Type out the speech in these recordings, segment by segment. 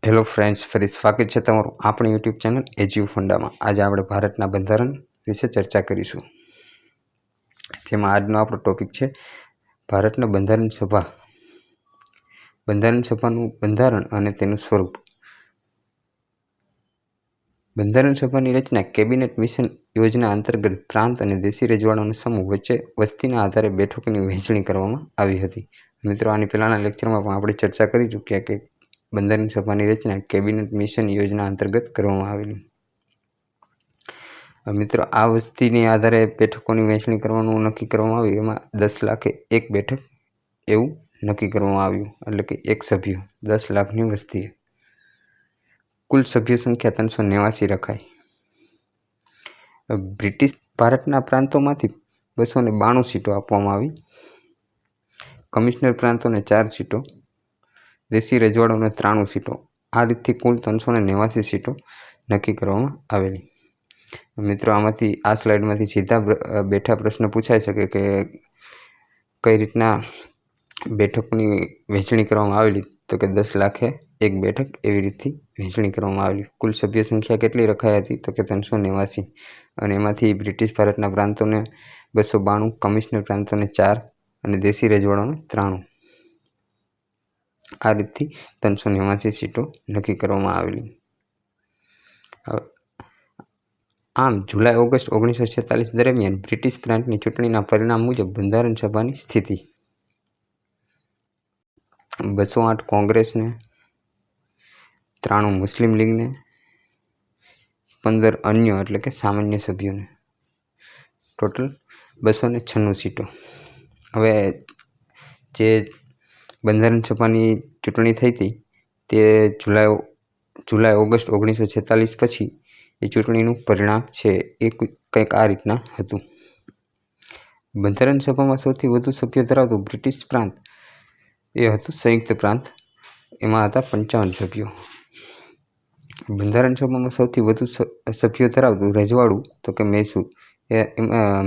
Hello friends, फरी स्वागत है तमारू आपणी यूट्यूब चैनल एज्यू फंडा में। आज આપણે ભારતના બંધારણ વિશે ચર્ચા કરીશું, જેમાં આજનો આપણો ટોપિક છે ભારતના બંધારણ સભા, બંધારણ સભાનું બંધારણ અને તેનું સ્વરૂપ। બંધારણ સભાની રચના કેબિનેટ મિશન યોજના અંતર્ગત પ્રાંત અને દેશી રજવાડાઓના સમૂહ વચ્ચે વસ્તીના આધારે બેઠકોની વહેંચણી કરવામાં આવી હતી। મિત્રો, આની પહેલાના લેક્ચરમાં પણ આપણે ચર્ચા કરી ચૂક્યા કે બંધારણ સભાની રચના કેબિનેટ મિશન યોજના અંતર્ગત કરવામાં આવેલી। મિત્રો, આ વસ્તીને આધારે બેઠકોની વહેંચણી કરવાનું નક્કી કરવામાં આવ્યું। એમાં 10 લાખે એક બેઠક એવું નક્કી કરવામાં આવ્યું, એટલે કે એક સભ્ય 10 લાખની વસ્તીએ। કુલ સભ્ય સંખ્યા 389 રખાઈ। બ્રિટિશ ભારતના પ્રાંતોમાંથી 292 સીટો આપવામાં આવી। કમિશનર પ્રાંતોને 4 સીટો, દેશી રજવાડોને 93 सीटों। आ रीतथी कुल 389 सीटों नक्की करवामां आवेली। मित्रों, आमांथी आ स्लाइडमांथी सीधा बेठा प्रश्न पूछाई शके के कई रीतना बेठकोनी वहेंचणी करवामां आवेली, तो के 10 लाखे एक बेठक एवी रीतथी वहेंचणी करवामां आवेली। कुल सभ्य संख्या केटली रखाई हती, तो के 389, अने एमांथी ब्रिटिश भारतना प्रांतोने 292, कमिशनर प्रांतोने 4 अने देशी रजवाड़ोने 93। आ रीतथी 389 सीटों नक्की करवामां आवेली। आम जुलाई ऑगस्ट 1946 दरमियान ब्रिटिश प्रांतनी चूंटणीना परिणाम मुजब बंधारण सभानी स्थिति 208 कांग्रेस ने, 93 मुस्लिम लीग ने, 15 अन्य एटले के सामान्य सभ्यों ने, टोटल 296 सीटों। हवे जे બંધારણ સભાની ચૂંટણી થઈ હતી તે જુલાઈ ઓગસ્ટ 1946 પછી એ ચૂંટણીનું પરિણામ છે એ કંઈક આ રીતના હતું। બંધારણ સભામાં સૌથી વધુ સભ્યો ધરાવતું બ્રિટિશ પ્રાંત એ હતું સંયુક્ત પ્રાંત, એમાં હતા 55 સભ્યો। બંધારણ સભામાં સૌથી વધુ સભ્યો ધરાવતું રજવાડું તો કે મૈસૂર,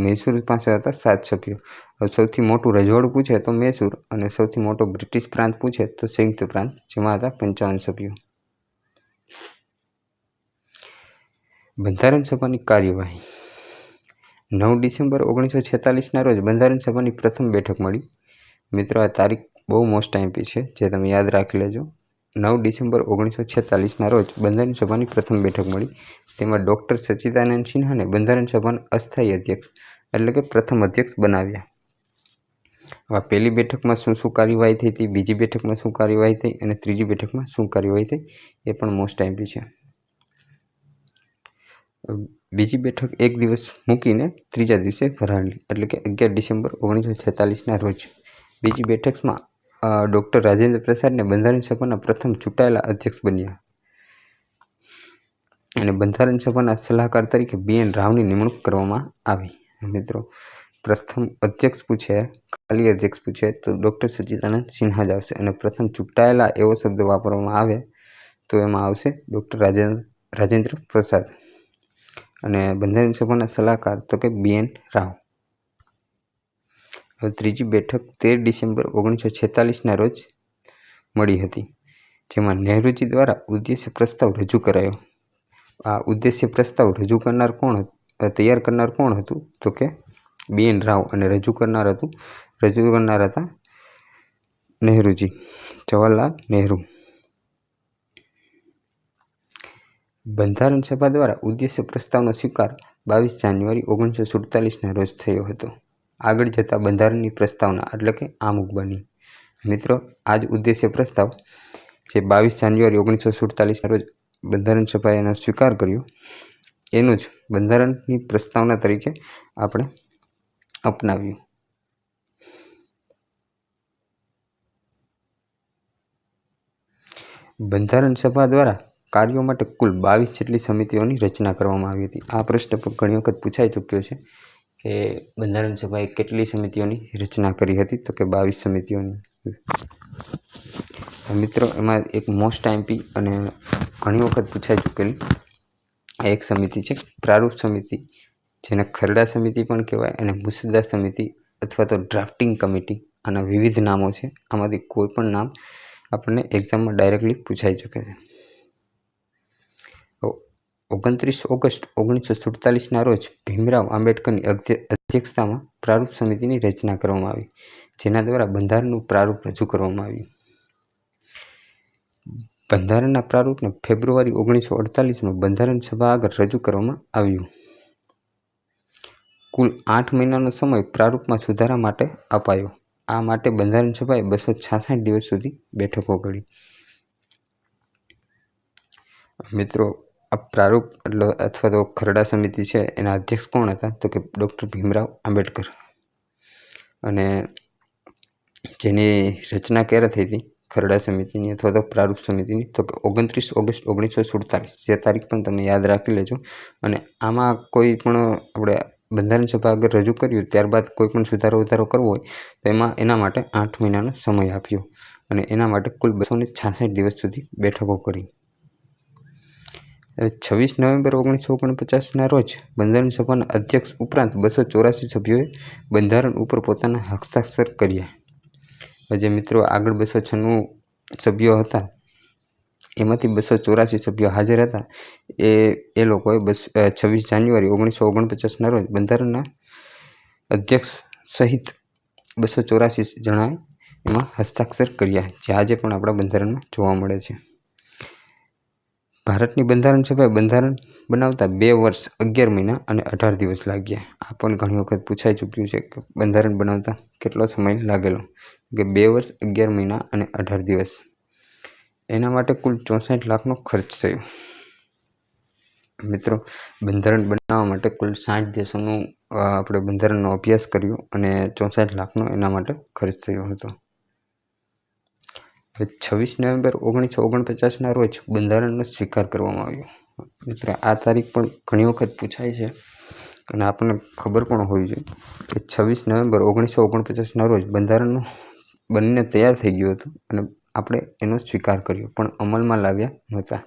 મૈસૂર પાસે હતા 7 સભ્યો। સૌથી મોટું રજવાડું પૂછે તો મૈસૂર, અને સૌથી મોટો બ્રિટિશ પ્રાંત પૂછે તો સંયુક્ત પ્રાંત, જેમાં હતા 55 સભ્યો। બંધારણ સભાની કાર્યવાહી 9 ડિસેમ્બર 1946ના રોજ બંધારણ સભાની પ્રથમ બેઠક મળી। મિત્રો, આ તારીખ બહુ મોસ્ટ આઈમ્પી છે, જે તમે યાદ રાખી લેજો। 9 ડિસેમ્બર 1946ના રોજ બંધારણ સભાની પ્રથમ બેઠક મળી। તેમાં ડૉક્ટર સચ્ચિદાનંદ સિન્હાને બંધારણ સભાના અસ્થાયી અધ્યક્ષ એટલે કે પ્રથમ અધ્યક્ષ બનાવ્યા। આ પહેલી બેઠકમાં શું શું કાર્યવાહી થઈ હતી, બીજી બેઠકમાં શું કાર્યવાહી થઈ અને ત્રીજી બેઠકમાં શું કાર્યવાહી થઈ, એ પણ મોસ્ટ આઈમ્પી છે। બીજી બેઠક એક દિવસ મૂકીને ત્રીજા દિવસે ભરાણી, એટલે કે 11 ડિસેમ્બર 1946ના રોજ બીજી બેઠકમાં ડૉક્ટર રાજેન્દ્ર પ્રસાદને બંધારણ સભાના પ્રથમ ચૂંટાયેલા અધ્યક્ષ બન્યા, અને બંધારણ સભાના સલાહકાર તરીકે BN રાવની નિમણૂક કરવામાં આવી। મિત્રો, પ્રથમ અધ્યક્ષ પૂછે, ખાલી અધ્યક્ષ પૂછે તો ડૉક્ટર સચ્ચિદાનંદ સિન્હા જ આવશે, અને પ્રથમ ચૂંટાયેલા એવો શબ્દ વાપરવામાં આવે તો એમાં આવશે ડૉક્ટર રાજેન્દ્ર પ્રસાદ, અને બંધારણ સભાના સલાહકાર તો કે BN રાવ। હવે ત્રીજી બેઠક 13 ડિસેમ્બર 1946ના રોજ મળી હતી, જેમાં નહેરુજી દ્વારા ઉદ્દેશ્ય પ્રસ્તાવ રજૂ કરાયો। આ ઉદ્દેશ્ય પ્રસ્તાવ રજૂ કરનાર તૈયાર કરનાર કોણ હતું, તો કે BN રાવ, અને રજૂ કરનાર હતા નહેરુજી, જવાહરલાલ નહેરુ। બંધારણ સભા દ્વારા ઉદ્દેશ્ય પ્રસ્તાવનો સ્વીકાર 22 જાન્યુઆરી 1947ના રોજ થયો હતો। આગળ જતા બંધારણની પ્રસ્તાવના એટલે કે આમુખ બની। મિત્રો, આ જ ઉદ્દેશ્ય પ્રસ્તાવ જે 22 જાન્યુઆરી 1947ના રોજ બંધારણ સભાએ એનો સ્વીકાર કર્યો, એનું જ બંધારણની પ્રસ્તાવના તરીકે આપણે અપનાવ્યું। બંધારણ સભા દ્વારા કાર્યો માટે કુલ 22 જેટલી સમિતિઓની રચના કરવામાં આવી હતી। આ પ્રશ્ન પણ ઘણી વખત પૂછાઈ ચૂક્યો છે કે બંધારણ સભાએ કેટલી સમિતિઓની રચના કરી હતી, તો કે 22 સમિતિઓની। મિત્રો, એમાં એક મોસ્ટ આઈમ્પી અને ઘણી વખત પૂછાઈ ચૂકેલી એક સમિતિ છે પ્રારૂપ સમિતિ, જેને ખરડા સમિતિ પણ કહેવાય, અને મુસદ્દા સમિતિ અથવા તો ડ્રાફ્ટિંગ કમિટી, આના વિવિધ નામો છે। આમાંથી કોઈ પણ નામ આપણને એક્ઝામમાં ડાયરેક્ટલી પૂછાઈ શકે છે। 29 ઓગસ્ટ 1947ના રોજ ભીમરાવ આંબેડકરની અધ્યક્ષતામાં પ્રારૂપ સમિતિની રચના કરવામાં આવી, જેના દ્વારા બંધારણનું પ્રારૂપ રજૂ કરવામાં આવ્યું. બંધારણના પ્રારૂપને ફેબ્રુઆરી 1948માં બંધારણ સભા આગળ રજૂ કરવામાં આવ્યું. કુલ 8 મહિનાનો સમય પ્રારૂપમાં સુધારા માટે અપાયો. આ માટે બંધારણ સભાએ 266 દિવસ સુધી બેઠકો કરી. મિત્રો, આ પ્રારૂપ અથવા તો ખરડા સમિતિ છે એના અધ્યક્ષ કોણ હતા? તો કે ડૉક્ટર ભીમરાવ આંબેડકર. અને જેની રચના ક્યારે થઈ હતી ખરડા સમિતિની અથવા તો પ્રારૂપ સમિતિની? તો કે 29 ઓગસ્ટ 1947. જે તારીખ પણ તમે યાદ રાખી લેજો. અને આમાં કોઈ પણ આપણે બંધારણ સભા આગળ રજૂ કર્યું, ત્યારબાદ કોઈ પણ સુધારો કરવો હોય તો એના માટે 8 મહિનાનો સમય આપ્યો અને એના માટે કુલ 266 દિવસ સુધી બેઠકો કરી. 26 નવેમ્બર 1949ના રોજ બંધારણ સભાના અધ્યક્ષ ઉપરાંત 284 સભ્યોએ બંધારણ ઉપર પોતાના હસ્તાક્ષર કર્યા. જે મિત્રો આગળ 296 સભ્યો હતા, એમાંથી 284 સભ્યો હાજર હતા. એ લોકોએ 26 જાન્યુઆરી 1949ના રોજ બંધારણના અધ્યક્ષ સહિત 284 જણાએ એમાં હસ્તાક્ષર કર્યા, જે આજે પણ આપણા બંધારણમાં જોવા મળે છે. ભારતની બંધારણ સભાએ બંધારણ બનાવતા 2 વર્ષ 11 મહિના અને 18 દિવસ લાગ્યા. આ પણ ઘણી વખત પૂછાઈ ચૂક્યું છે કે બંધારણ બનાવતા કેટલો સમય લાગેલો? કે 2 વર્ષ 11 મહિના અને 18 દિવસ. એના માટે કુલ 64 લાખનો ખર્ચ થયો. મિત્રો, બંધારણ બનાવવા માટે કુલ 60 દેશોનું આપણે બંધારણનો અભ્યાસ કર્યો અને 64 લાખનો એના માટે ખર્ચ થયો હતો. 26 નવેમ્બર 1949ના રોજ બંધારણનો સ્વીકાર કરવામાં આવ્યો. મિત્રો, આ તારીખ પણ ઘણી વખત પૂછાય છે અને આપણને ખબર પણ હોવી જોઈએ કે 26 નવેમ્બર 1949ના રોજ બંધારણનું બનીને તૈયાર થઈ ગયું હતું અને આપણે એનો સ્વીકાર કર્યો, પણ અમલમાં લાવ્યા નહોતા.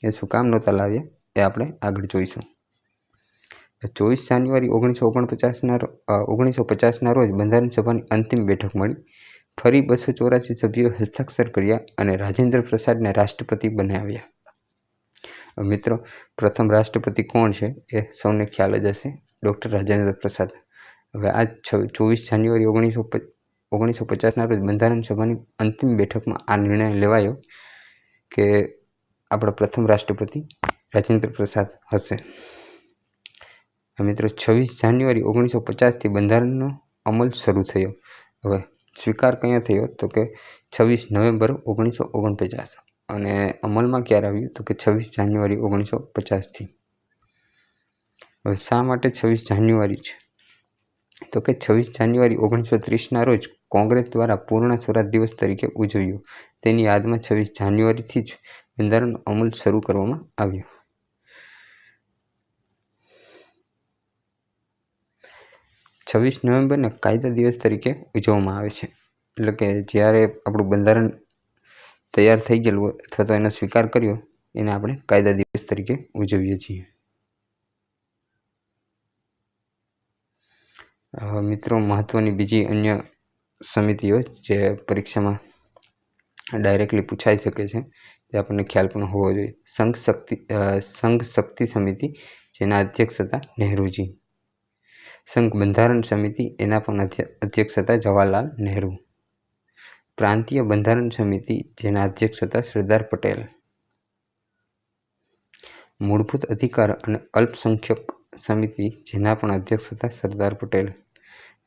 એ શું કામ નહોતા લાવ્યા એ આપણે આગળ જોઈશું. 24 જાન્યુઆરી 1950ના રોજ બંધારણ સભાની અંતિમ બેઠક મળી. ફરી 284 સભ્યોએ હસ્તાક્ષર કર્યા અને રાજેન્દ્ર પ્રસાદને રાષ્ટ્રપતિ બનાવ્યા. મિત્રો, પ્રથમ રાષ્ટ્રપતિ કોણ છે એ સૌને ખ્યાલ જ હશે, ડૉક્ટર રાજેન્દ્ર પ્રસાદ. હવે આ 24 જાન્યુઆરી 1950ના રોજ બંધારણ સભાની અંતિમ બેઠકમાં આ નિર્ણય લેવાયો કે આપણા પ્રથમ રાષ્ટ્રપતિ રાજેન્દ્ર પ્રસાદ હશે. મિત્રો, 26 જાન્યુઆરી 1950થી બંધારણનો અમલ શરૂ થયો. હવે સ્વીકાર ક્યાં થયો? તો કે 26 નવેમ્બર 1949. અને અમલમાં ક્યારે આવ્યું? તો કે 26 જાન્યુઆરી 1950થી. હવે શા માટે 26 જાન્યુઆરી છે? તો કે 26 જાન્યુઆરી 1930ના રોજ કોંગ્રેસ દ્વારા પૂર્ણ સ્વરાજ દિવસ તરીકે ઉજવ્યો. તેની યાદમાં 26 જાન્યુઆરીથી જ બંધારણનો અમલ શરૂ કરવામાં આવ્યો. 26 નવેમ્બરને કાયદા દિવસ તરીકે ઉજવવામાં આવે છે. એટલે કે જ્યારે આપણું બંધારણ તૈયાર થઈ ગયેલું હોય અથવા તો એનો સ્વીકાર કર્યો, એને આપણે કાયદા દિવસ તરીકે ઉજવીએ છીએ. મિત્રો, મહત્વની બીજી અન્ય સમિતિઓ જે પરીક્ષામાં ડાયરેક્ટલી પૂછાઈ શકે છે, તે આપણને ખ્યાલ પણ હોવો જોઈએ. સંઘ શક્તિ સમિતિ, જેના અધ્યક્ષ હતા નહેરુજી. સંઘ બંધારણ સમિતિ, એના પણ અધ્યક્ષ હતા જવાહરલાલ નહેરુ. પ્રાંતીય બંધારણ સમિતિ, જેના અધ્યક્ષ હતા સરદાર પટેલ. મૂળભૂત અધિકાર અને અલ્પસંખ્યક સમિતિ, જેના પણ અધ્યક્ષ હતા સરદાર પટેલ.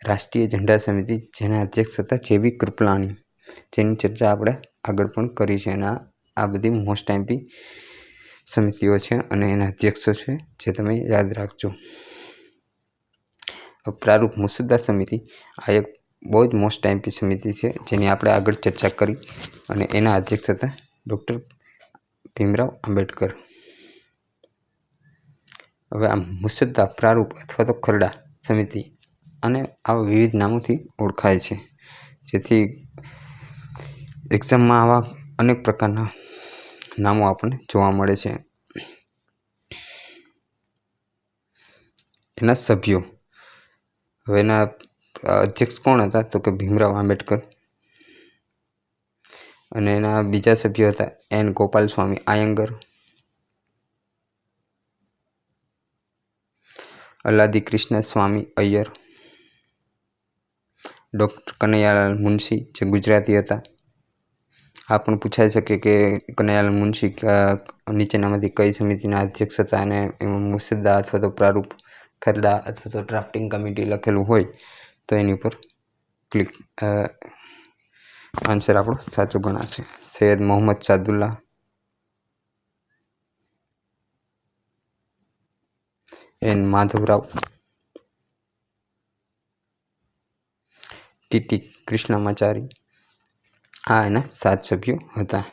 રાષ્ટ્રીય ઝંડા સમિતિ, જેના અધ્યક્ષ હતા જેબી કૃપલાણી, જેની ચર્ચા આપણે આગળ પણ કરી છે. અને આ બધી મોસ્ટ એમપી સમિતિઓ છે અને એના અધ્યક્ષો છે, જે તમે યાદ રાખજો. પ્રારૂપ મુસદ્દા સમિતિ, આ એક બહુ જ મોસ્ટ એમપી સમિતિ છે, જેની આપણે આગળ ચર્ચા કરી અને એના અધ્યક્ષ હતા ડૉક્ટર ભીમરાવ આંબેડકર. હવે આ મુસદ્દા, પ્રારૂપ અથવા તો ખરડા સમિતિ, અને આવા વિવિધ નામોથી ઓળખાય છે, જેથી એક્ઝામમાં આવા અનેક પ્રકારના નામો આપણને જોવા મળે છે. એના સભ્યો, હવે એના અધ્યક્ષ કોણ હતા? તો કે ભીમરાવ આંબેડકર. અને એના બીજા સભ્યો હતા એન ગોપાલ સ્વામી આયંગર, અલ્લાદી કૃષ્ણ સ્વામી અય્યર, ડૉક્ટર કનૈયાલાલ મુનશી જે ગુજરાતી હતા। આ પણ પૂછાઈ શકે કે કનૈયાલાલ મુનશી નીચેનામાંથી કઈ સમિતિના અધ્યક્ષ હતા અને એમાં મુસદ્દા અથવા તો પ્રારૂપ ખરડા અથવા તો ડ્રાફ્ટિંગ કમિટી લખેલું હોય તો એની ઉપર ક્લિક આન્સર આપણો સાચો ગણાશે। સૈયદ મોહમ્મદ સાદુલ્લા, એન માધવરાવ, ટીટી કૃષ્ણમાચારી, આ એના 7 સભ્યો હતા।